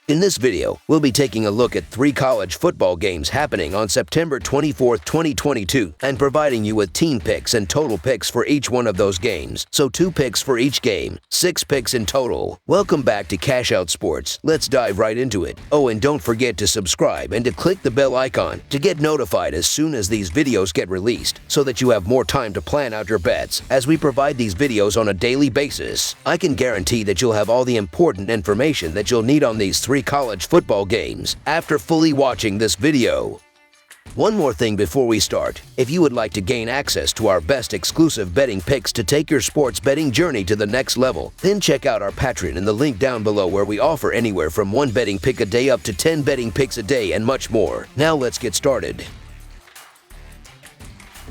In this video, we'll be taking a look at 3 college football games happening on September 24th, 2022, and providing you with team picks and total picks for each one of those games. So 2 picks for each game, 6 picks in total. Welcome back to Cash Out Sports. Let's dive right into it. Oh, and don't forget to subscribe and to click the bell icon to get notified as soon as these videos get released, so that you have more time to plan out your bets as we provide these videos on a daily basis. I can guarantee that you'll have all the important information that you'll need on these 3 college football games after fully watching this video. One more thing before we start. If you would like to gain access to our best exclusive betting picks to take your sports betting journey to the next level, then check out our Patreon in the link down below, where we offer anywhere from 1 betting pick a day up to 10 betting picks a day and much more. Now let's get started.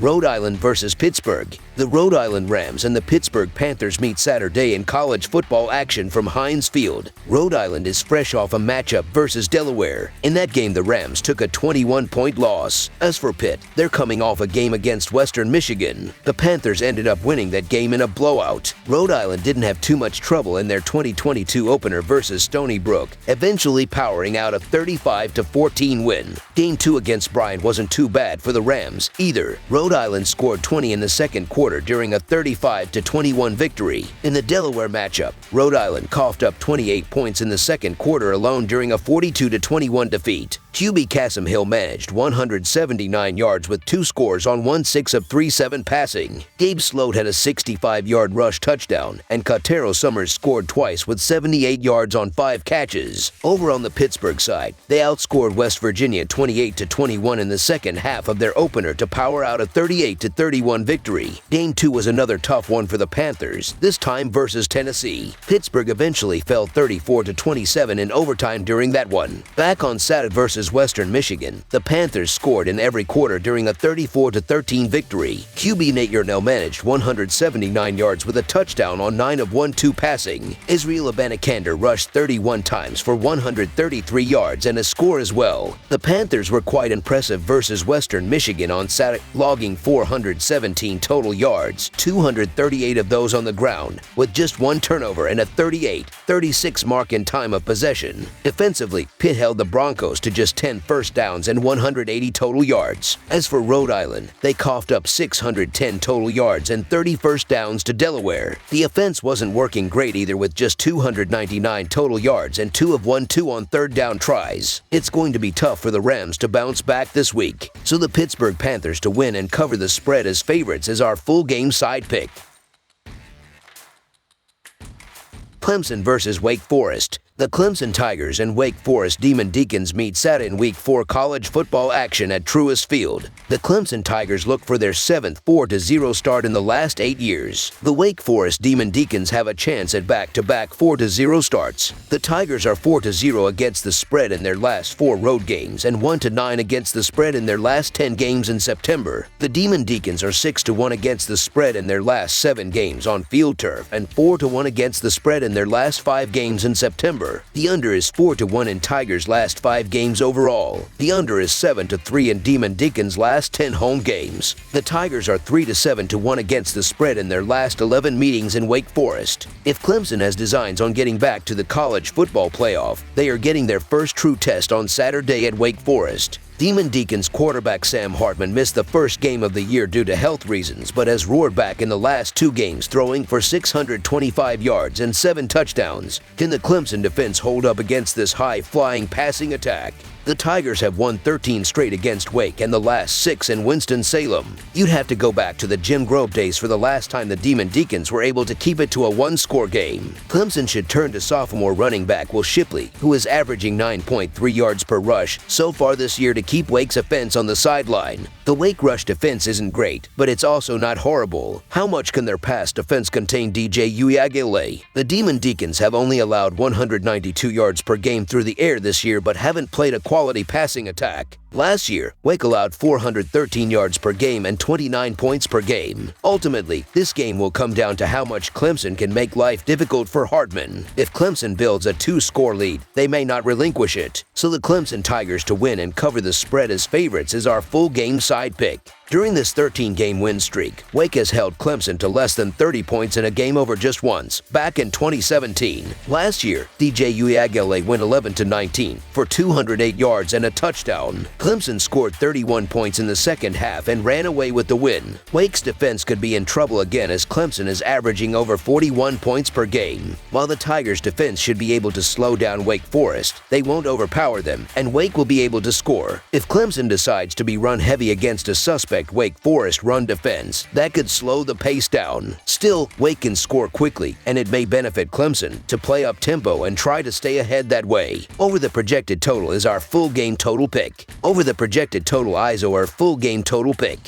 Rhode Island versus Pittsburgh. The Rhode Island Rams and the Pittsburgh Panthers meet Saturday in college football action from Heinz Field. Rhode Island is fresh off a matchup versus Delaware. In that game, the Rams took a 21-point loss. As for Pitt, they're coming off a game against Western Michigan. The Panthers ended up winning that game in a blowout. Rhode Island didn't have too much trouble in their 2022 opener versus Stony Brook, eventually powering out a 35-14 win. Game 2 against Bryant wasn't too bad for the Rams either. Rhode Island scored 20 in the second quarter during a 35-21 victory. In the Delaware matchup, Rhode Island coughed up 28 points in the second quarter alone during a 42-21 defeat. QB Cassim Hill managed 179 yards with 2 scores on 1-6 of 3-7 passing. Gabe Sloat had a 65-yard rush touchdown, and Cotero Summers scored twice with 78 yards on 5 catches. Over on the Pittsburgh side, they outscored West Virginia 28-21 in the second half of their opener to power out a 38-31 victory. Game 2 was another tough one for the Panthers, this time versus Tennessee. Pittsburgh eventually fell 34-27 in overtime during that one. Back on Saturday versus Western Michigan, the Panthers scored in every quarter during a 34-13 victory. QB Nate Yarnell managed 179 yards with a touchdown on 9 of 1-2 passing. Israel Abanikander rushed 31 times for 133 yards and a score as well. The Panthers were quite impressive versus Western Michigan on Saturday, logging 417 total yards, 238 of those on the ground, with just 1 turnover and a 38-36 mark in time of possession. Defensively, Pitt held the Broncos to just 10 first downs and 180 total yards. As for Rhode Island, they coughed up 610 total yards and 30 first downs to Delaware. The offense wasn't working great either, with just 299 total yards and 2 of 1-2 on third down tries. It's going to be tough for the Rams to bounce back this week, so the Pittsburgh Panthers to win and cover the spread as favorites is our full game side pick. Clemson versus Wake Forest. The Clemson Tigers and Wake Forest Demon Deacons meet Saturday in Week 4 college football action at Truist Field. The Clemson Tigers look for their 7th 4-0 start in the last 8 years. The Wake Forest Demon Deacons have a chance at back-to-back 4-0 starts. The Tigers are 4-0 against the spread in their last 4 road games and 1-9 against the spread in their last 10 games in September. The Demon Deacons are 6-1 against the spread in their last 7 games on field turf and 4-1 against the spread in their last 5 games in September. The under is 4-1 in Tigers' last 5 games overall. The under is 7-3 in Demon Deacons' last 10 home games. The Tigers are 3-7-1 against the spread in their last 11 meetings in Wake Forest. If Clemson has designs on getting back to the college football playoff, they are getting their first true test on Saturday at Wake Forest. Demon Deacons quarterback Sam Hartman missed the first game of the year due to health reasons, but has roared back in the last 2 games, throwing for 625 yards and 7 touchdowns. Can the Clemson defense hold up against this high-flying passing attack? The Tigers have won 13 straight against Wake and the last 6 in Winston-Salem. You'd have to go back to the Jim Grobe days for the last time the Demon Deacons were able to keep it to a 1-score game. Clemson should turn to sophomore running back Will Shipley, who is averaging 9.3 yards per rush so far this year, to keep Wake's offense on the sideline. The Wake rush defense isn't great, but it's also not horrible. How much can their pass defense contain DJ Uiagalelei? The Demon Deacons have only allowed 192 yards per game through the air this year, but haven't played a quality passing attack. Last year, Wake allowed 413 yards per game and 29 points per game. Ultimately, this game will come down to how much Clemson can make life difficult for Hartman. If Clemson builds a 2-score lead, they may not relinquish it. So the Clemson Tigers to win and cover the spread as favorites is our full game side pick. During this 13-game win streak, Wake has held Clemson to less than 30 points in a game over just once, back in 2017. Last year, DJ Uiagalelei went 11-19 for 208 yards and a touchdown. Clemson scored 31 points in the second half and ran away with the win. Wake's defense could be in trouble again as Clemson is averaging over 41 points per game. While the Tigers' defense should be able to slow down Wake Forest, they won't overpower them, and Wake will be able to score. If Clemson decides to be run heavy against a suspect Wake Forest run defense, that could slow the pace down. Still, Wake can score quickly, and it may benefit Clemson to play up tempo and try to stay ahead that way. Over the projected total is our full game total pick. Over the projected total ISO our full game total pick.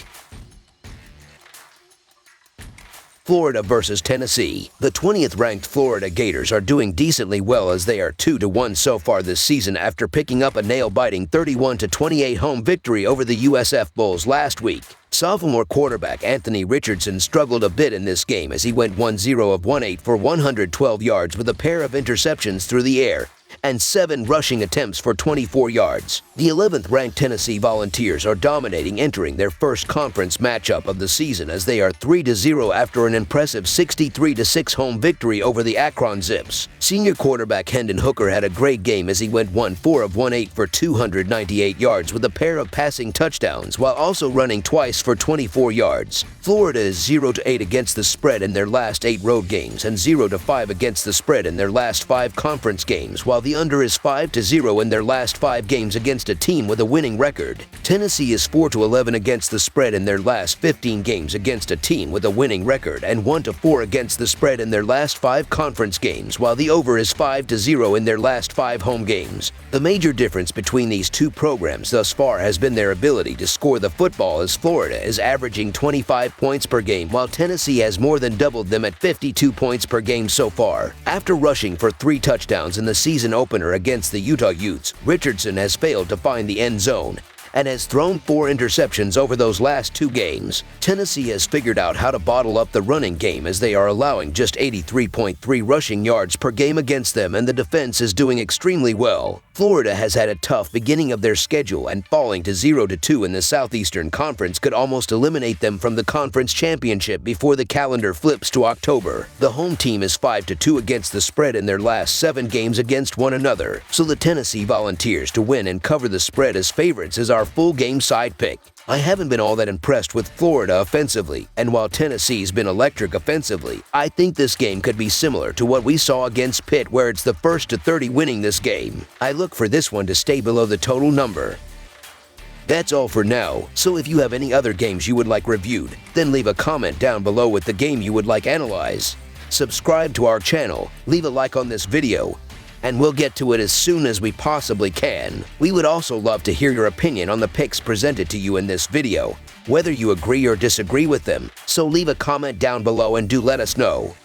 Florida versus Tennessee. The 20th-ranked Florida Gators are doing decently well as they are 2-1 so far this season after picking up a nail-biting 31-28 home victory over the USF Bulls last week. Sophomore quarterback Anthony Richardson struggled a bit in this game as he went 1-0 of 1-8 for 112 yards with a pair of interceptions through the air and 7 rushing attempts for 24 yards. The 11th-ranked Tennessee Volunteers are dominating entering their first conference matchup of the season as they are 3-0 after an impressive 63-6 home victory over the Akron Zips. Senior quarterback Hendon Hooker had a great game as he went 1-4 of 1-8 for 298 yards with a pair of passing touchdowns while also running twice for 24 yards. Florida is 0-8 against the spread in their last 8 road games and 0-5 against the spread in their last 5 conference games, while the under is 5-0 in their last 5 games against a team with a winning record. Tennessee is 4-11 against the spread in their last 15 games against a team with a winning record and 1-4 against the spread in their last 5 conference games, while the over is 5-0 in their last 5 home games. The major difference between these two programs thus far has been their ability to score the football, as Florida is averaging 25 points per game while Tennessee has more than doubled them at 52 points per game so far. After rushing for 3 touchdowns in the season opener against the Utah Utes, Richardson has failed to find the end zone and has thrown 4 interceptions over those last 2 games. Tennessee has figured out how to bottle up the running game as they are allowing just 83.3 rushing yards per game against them, and the defense is doing extremely well. Florida has had a tough beginning of their schedule, and falling to 0-2 in the Southeastern Conference could almost eliminate them from the conference championship before the calendar flips to October. The home team is 5-2 against the spread in their last 7 games against one another, so the Tennessee Volunteers to win and cover the spread as favorites is our full game side pick. I haven't been all that impressed with Florida offensively, and while Tennessee's been electric offensively, I think this game could be similar to what we saw against Pitt, where it's the first to 30 winning this game. I look for this one to stay below the total number. That's all for now, so if you have any other games you would like reviewed, then leave a comment down below with the game you would like analyzed. Subscribe to our channel, leave a like on this video, and we'll get to it as soon as we possibly can. We would also love to hear your opinion on the picks presented to you in this video, whether you agree or disagree with them, so leave a comment down below and do let us know.